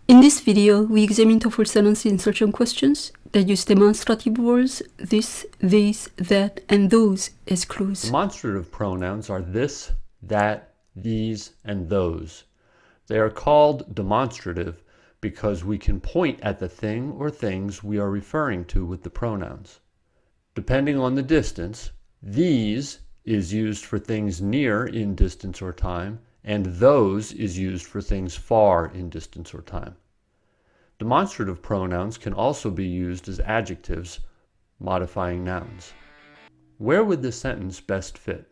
In this video, we examine TOEFL sentence insertion questions that use demonstrative words this, these, that, and those as clues. Demonstrative pronouns are this, that, these, and those. They are called demonstrative because we can point at the thing or things we are referring to with the pronouns. Depending on the distance, these is used for things near in distance or time, and those is used for things far in distance or time. Demonstrative pronouns can also be used as adjectives, modifying nouns. Where would this sentence best fit?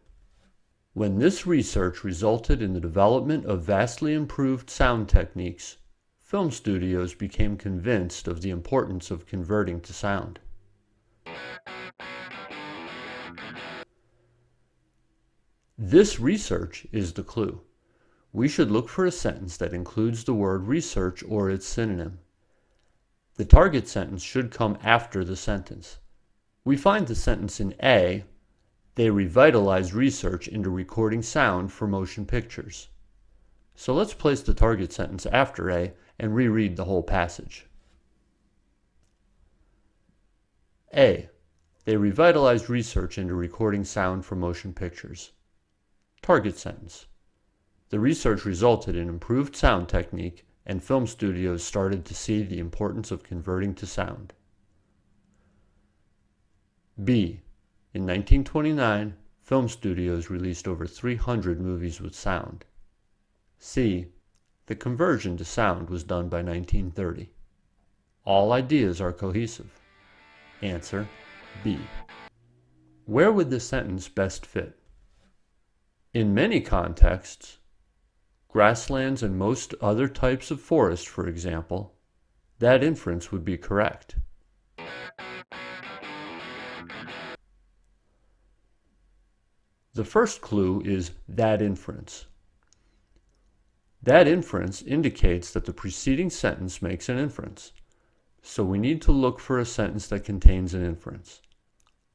When this research resulted in the development of vastly improved sound techniques, film studios became convinced of the importance of converting to sound. This research is the clue. We should look for a sentence that includes the word research or its synonym. The target sentence should come after the sentence. We find the sentence in A, they revitalized research into recording sound for motion pictures. So let's place the target sentence after A and reread the whole passage. A, they revitalized research into recording sound for motion pictures. Target sentence. The research resulted in improved sound technique, and film studios started to see the importance of converting to sound. B. In 1929, film studios released over 300 movies with sound. C. The conversion to sound was done by 1930. All ideas are cohesive. Answer B. Where would this sentence best fit? In many contexts, grasslands and most other types of forest, for example, that inference would be correct. The first clue is that inference. That inference indicates that the preceding sentence makes an inference, so we need to look for a sentence that contains an inference.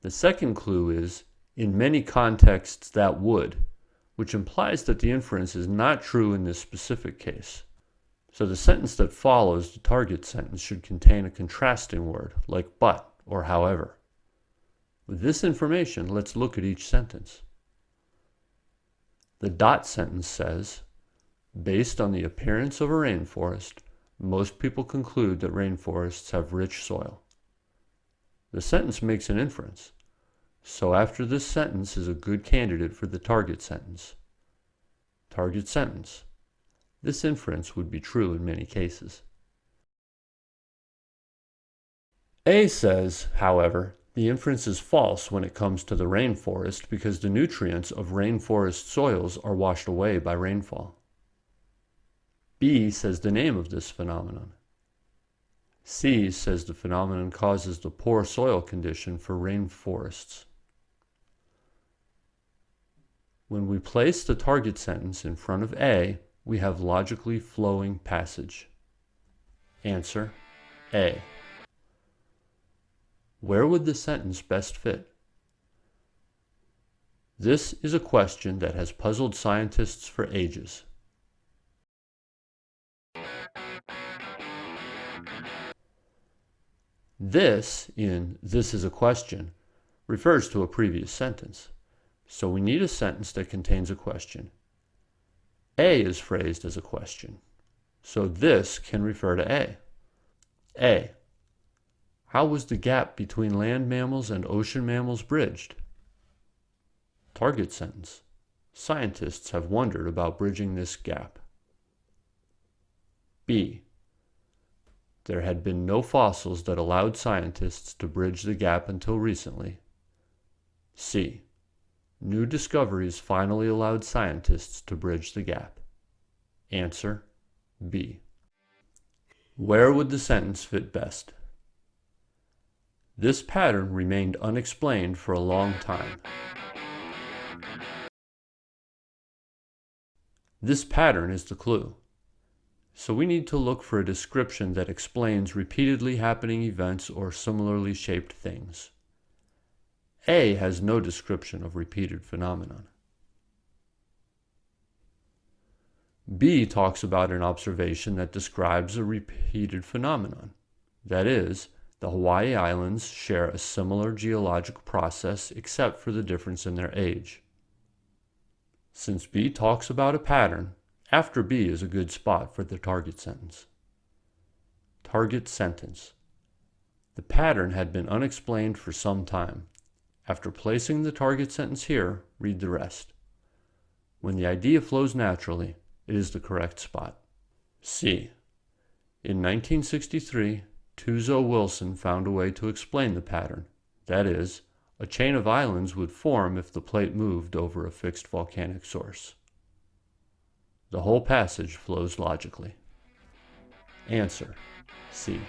The second clue is, in many contexts that would, which implies that the inference is not true in this specific case. So the sentence that follows the target sentence should contain a contrasting word, like but or however. With this information, let's look at each sentence. The dot sentence says, based on the appearance of a rainforest, most people conclude that rainforests have rich soil. The sentence makes an inference. So after this sentence is a good candidate for the target sentence. Target sentence. This inference would be true in many cases. A says, however, the inference is false when it comes to the rainforest because the nutrients of rainforest soils are washed away by rainfall. B says the name of this phenomenon. C says the phenomenon causes the poor soil condition for rainforests. When we place the target sentence in front of A, we have logically flowing passage. Answer A. Where would the sentence best fit? This is a question that has puzzled scientists for ages. This, in this is a question, refers to a previous sentence. So we need a sentence that contains a question. A is phrased as a question. So this can refer to A. A. How was the gap between land mammals and ocean mammals bridged? Target sentence. Scientists have wondered about bridging this gap. B. There had been no fossils that allowed scientists to bridge the gap until recently. C. New discoveries finally allowed scientists to bridge the gap. Answer B. Where would the sentence fit best? This pattern remained unexplained for a long time. This pattern is the clue. So we need to look for a description that explains repeatedly happening events or similarly shaped things. A has no description of repeated phenomenon. B talks about an observation that describes a repeated phenomenon. That is, the Hawaii Islands share a similar geological process except for the difference in their age. Since B talks about a pattern, after B is a good spot for the target sentence. Target sentence. The pattern had been unexplained for some time. After placing the target sentence here, read the rest. When the idea flows naturally, it is the correct spot. C. In 1963, Tuzo Wilson found a way to explain the pattern. That is, a chain of islands would form if the plate moved over a fixed volcanic source. The whole passage flows logically. Answer: C.